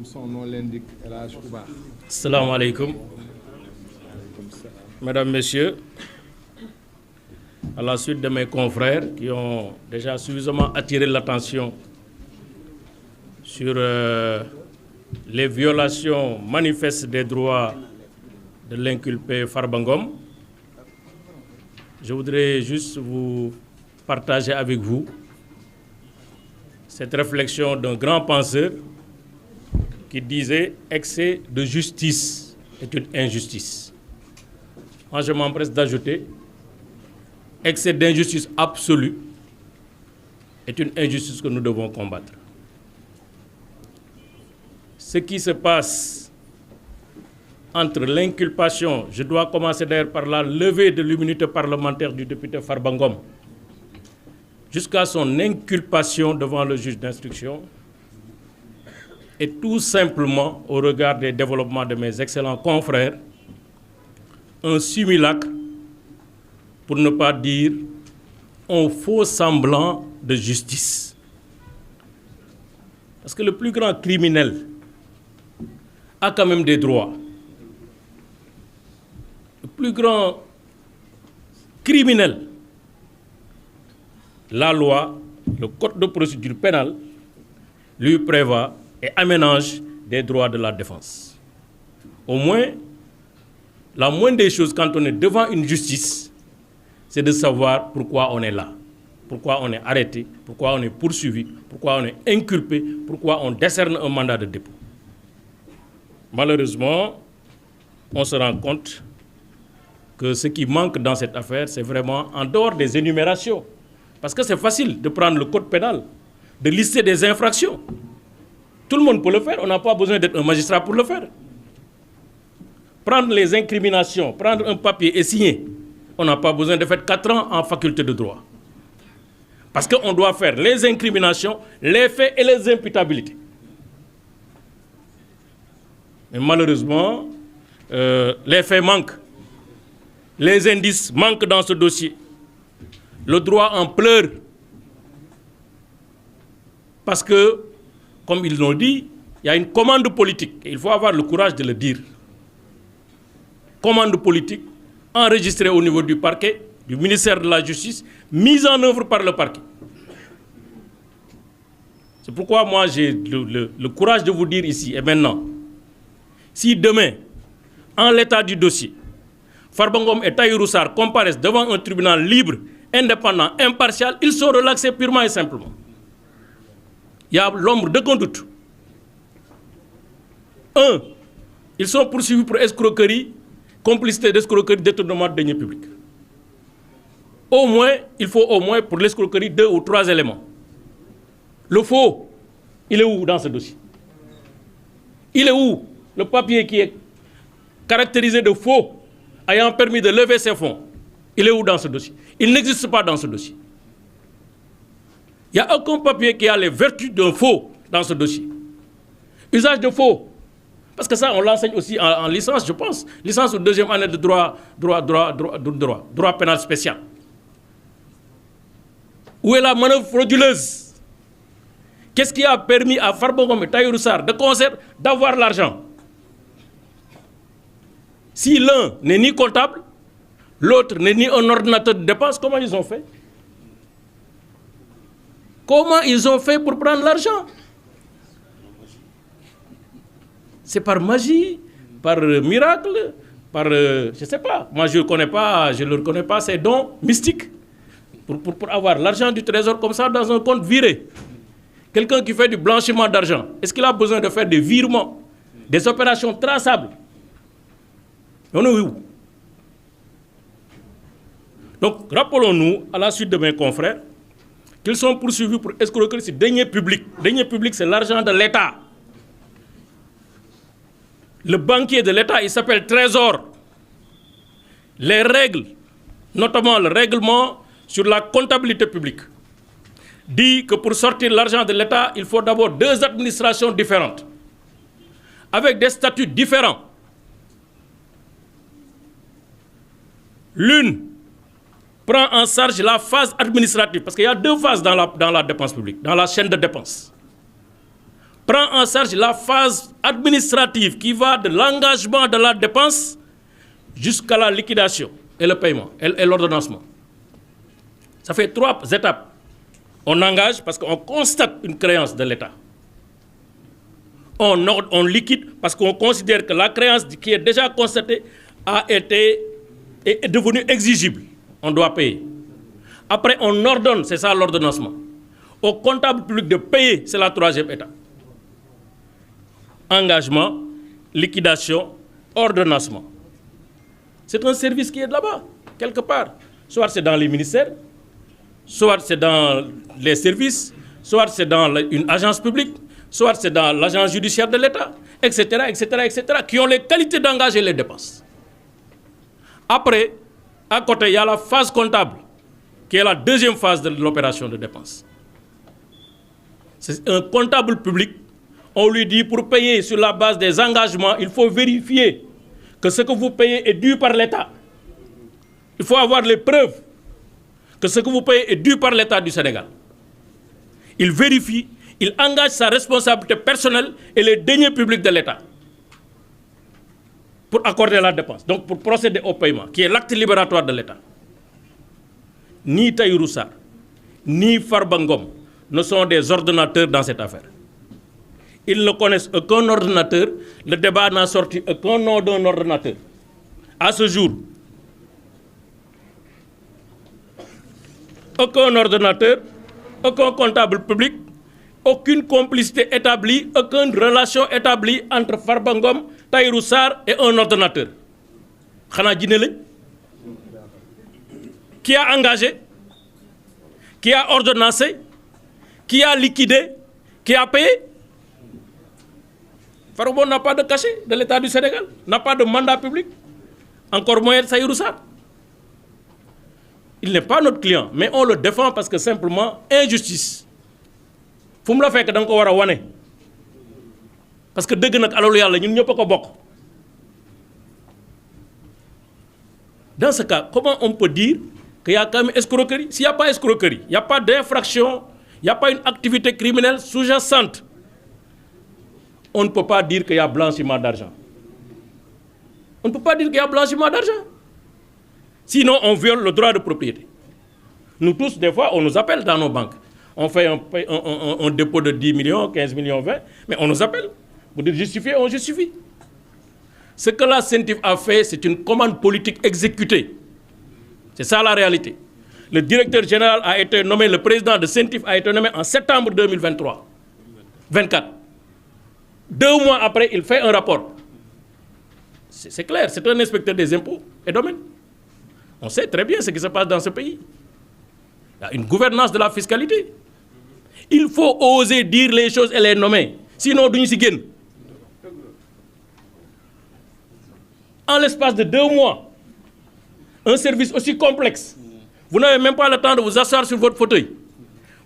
son nom l'indique, El Hadj Ouba. Assalamu alaikum. Mesdames, Messieurs, à la suite de mes confrères qui ont déjà suffisamment attiré l'attention sur les violations manifestes des droits de l'inculpé Farba Ngom, je voudrais juste vous partager avec vous cette réflexion d'un grand penseur qui disait « excès de justice est une injustice ». Moi, je m'empresse d'ajouter « excès d'injustice absolue est une injustice que nous devons combattre ». Ce qui se passe entre l'inculpation, je dois commencer d'ailleurs par la levée de l'immunité parlementaire du député Farba Ngom, jusqu'à son inculpation devant le juge d'instruction, et tout simplement, au regard des développements de mes excellents confrères, un simulacre, pour ne pas dire un faux semblant de justice. Parce que le plus grand criminel a quand même des droits. Le plus grand criminel, la loi, le code de procédure pénale, lui prévoit et aménage des droits de la défense. Au moins, la moindre des choses quand on est devant une justice, c'est de savoir pourquoi on est là, pourquoi on est arrêté, pourquoi on est poursuivi, pourquoi on est inculpé, pourquoi on décerne un mandat de dépôt. Malheureusement, on se rend compte que ce qui manque dans cette affaire, c'est vraiment en dehors des énumérations. Parce que c'est facile de prendre le code pénal, de lister des infractions. Tout le monde peut le faire, on n'a pas besoin d'être un magistrat pour le faire. Prendre les incriminations, prendre un papier et signer, on n'a pas besoin de faire 4 ans en faculté de droit. Parce qu'on doit faire les incriminations, les faits et les imputabilités. Mais malheureusement, les faits manquent. Les indices manquent dans ce dossier. Le droit en pleure. Parce que, comme ils l'ont dit, il y a une commande politique. Et il faut avoir le courage de le dire. Commande politique enregistrée au niveau du parquet, du ministère de la Justice, mise en œuvre par le parquet. C'est pourquoi moi j'ai le courage de vous dire ici et maintenant, si demain, en l'état du dossier, Farba Ngom et Tahirou Sarr comparaissent devant un tribunal libre, indépendant, impartial, ils sont relaxés purement et simplement. Il y a l'ombre d'aucun doute. 1. Ils sont poursuivis pour escroquerie, complicité d'escroquerie, détournement de deniers publics. Au moins, il faut au moins pour l'escroquerie 2 ou 3 éléments. Le faux, il est où dans ce dossier? Il est où le papier qui est caractérisé de faux, ayant permis de lever ses fonds? Il est où dans ce dossier? Il n'existe pas dans ce dossier. Il n'y a aucun papier qui a les vertus d'un faux dans ce dossier. Usage de faux. Parce que ça, on l'enseigne aussi en licence, je pense. Licence ou deuxième année de droit pénal spécial. Où est la manœuvre frauduleuse? Qu'est-ce qui a permis à Farba Ngom et Tahirou Sarr de concert d'avoir l'argent? Si l'un n'est ni comptable, l'autre n'est ni un ordinateur de dépenses, comment ils ont fait? Comment ils ont fait pour prendre l'argent? C'est par magie, par miracle, par, je ne sais pas. Moi, je ne reconnais pas ces dons mystiques pour avoir l'argent du trésor comme ça dans un compte viré. Quelqu'un qui fait du blanchiment d'argent, est-ce qu'il a besoin de faire des virements, des opérations traçables? On est où? Donc, rappelons-nous, à la suite de mes confrères, qu'ils sont poursuivis pour escroquerie sur deniers publics. Deniers publics, c'est l'argent de l'État. Le banquier de l'État, il s'appelle Trésor. Les règles, notamment le règlement sur la comptabilité publique, dit que pour sortir l'argent de l'État, il faut d'abord 2 administrations différentes, avec des statuts différents. L'une prend en charge la phase administrative, parce qu'il y a 2 phases dans la dépense publique, dans la chaîne de dépenses. prend en charge la phase administrative qui va de l'engagement de la dépense jusqu'à la liquidation et le paiement et l'ordonnancement. Ça fait 3 étapes. On engage parce qu'on constate une créance de l'État. On liquide parce qu'on considère que la créance qui est déjà constatée est devenue exigible. On doit payer. Après, on ordonne, c'est ça l'ordonnancement. Au comptable public de payer, c'est la 3e étape. Engagement, liquidation, ordonnancement. C'est un service qui est là-bas, quelque part. Soit c'est dans les ministères, soit c'est dans les services, soit c'est dans une agence publique, soit c'est dans l'agence judiciaire de l'État, etc., etc., etc., qui ont les qualités d'engager les dépenses. Après, à côté, il y a la phase comptable, qui est la 2e phase de l'opération de dépense. C'est un comptable public. On lui dit, pour payer sur la base des engagements, il faut vérifier que ce que vous payez est dû par l'État. Il faut avoir les preuves que ce que vous payez est dû par l'État du Sénégal. Il vérifie, il engage sa responsabilité personnelle et les deniers publics de l'État pour accorder la dépense, donc pour procéder au paiement, qui est l'acte libératoire de l'État. Ni Tahirou Sarr, ni Farba Ngom ne sont des ordonnateurs dans cette affaire. Ils ne connaissent aucun ordonnateur. Le débat n'a sorti aucun nom d'un ordonnateur. À ce jour, aucun ordonnateur, aucun comptable public, aucune complicité établie, aucune relation établie entre Farba Ngom, Tahirou Sarr et un ordonnateur. Khana Djinele, qui a engagé, qui a ordonnancé, qui a liquidé, qui a payé. Farba Ngom n'a pas de cachet de l'État du Sénégal, n'a pas de mandat public, encore moins Tahirou Sarr. Il n'est pas notre client, mais on le défend parce que simplement, injustice. Faut me la faire que dans le wane. Parce que dès que nous avons dans ce cas, comment on peut dire qu'il y a quand même escroquerie? S'il n'y a pas escroquerie, il n'y a pas d'infraction, il n'y a pas une activité criminelle sous-jacente, on ne peut pas dire qu'il y a blanchiment d'argent. On ne peut pas dire qu'il y a blanchiment d'argent. Sinon, on viole le droit de propriété. Nous tous, des fois, on nous appelle dans nos banques. On fait un dépôt de 10 millions, 15 millions, 20, mais on nous appelle. Pour dire justifier, on justifie. Ce que la CENTIF a fait, c'est une commande politique exécutée. C'est ça la réalité. Le directeur général a été nommé, le président de CENTIF a été nommé en septembre 2024. 2 mois après, il fait un rapport. C'est clair, c'est un inspecteur des impôts et domaines. On sait très bien ce qui se passe dans ce pays. Il y a une gouvernance de la fiscalité. Il faut oser dire les choses et les nommer. Sinon, nous sommes. En l'espace de 2 mois, un service aussi complexe, vous n'avez même pas le temps de vous asseoir sur votre fauteuil.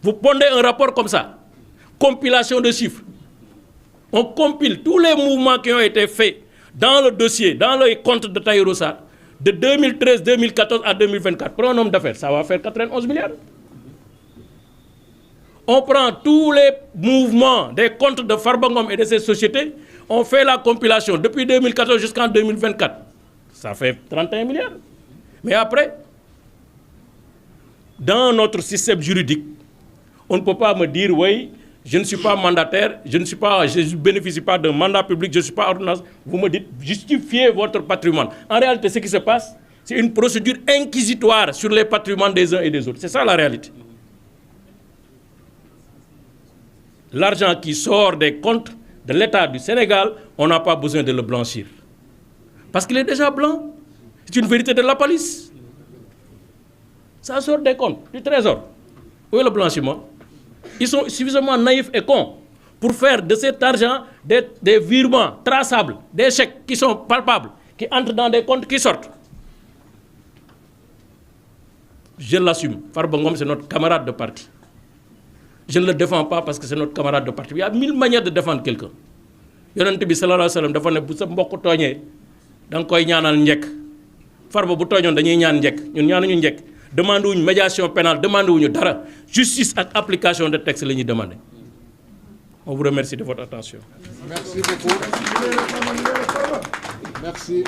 Vous pondez un rapport comme ça, compilation de chiffres. On compile tous les mouvements qui ont été faits dans le dossier, dans le compte de Tahirou Sarr, de 2013, 2014 à 2024. Pour un homme d'affaires, ça va faire 91 milliards. On prend tous les mouvements des comptes de Farba Ngom et de ses sociétés, on fait la compilation depuis 2014 jusqu'en 2024. Ça fait 31 milliards. Mais après, dans notre système juridique, on ne peut pas me dire, oui, je ne suis pas mandataire, je ne bénéficie pas d'un mandat public, je ne suis pas ordonnance. Vous me dites, justifiez votre patrimoine. En réalité, ce qui se passe, c'est une procédure inquisitoire sur les patrimoines des uns et des autres. C'est ça la réalité. L'argent qui sort des comptes de l'État du Sénégal, on n'a pas besoin de le blanchir. Parce qu'il est déjà blanc. C'est une vérité de la police. Ça sort des comptes, du trésor. Où est le blanchiment? Ils sont suffisamment naïfs et cons pour faire de cet argent des virements traçables, des chèques qui sont palpables, qui entrent dans des comptes qui sortent. Je l'assume. Farba Ngom, c'est notre camarade de parti. Je ne le défends pas parce que c'est notre camarade de parti. Il y a 1000 manières de défendre quelqu'un. Yonent bi sallallahu alayhi wa sallam dafa ne bu sa mbokk tooñee da nga koy ñaanal njëkk. Farba bu tooñoon dañuy ñaan njëkk ñun ñaanuñu njëkk. Demande wuñu médiation pénale demande wuñu dara justice ak application de texte la ñuy demandé. On vous remercie de votre attention. Merci beaucoup. Merci.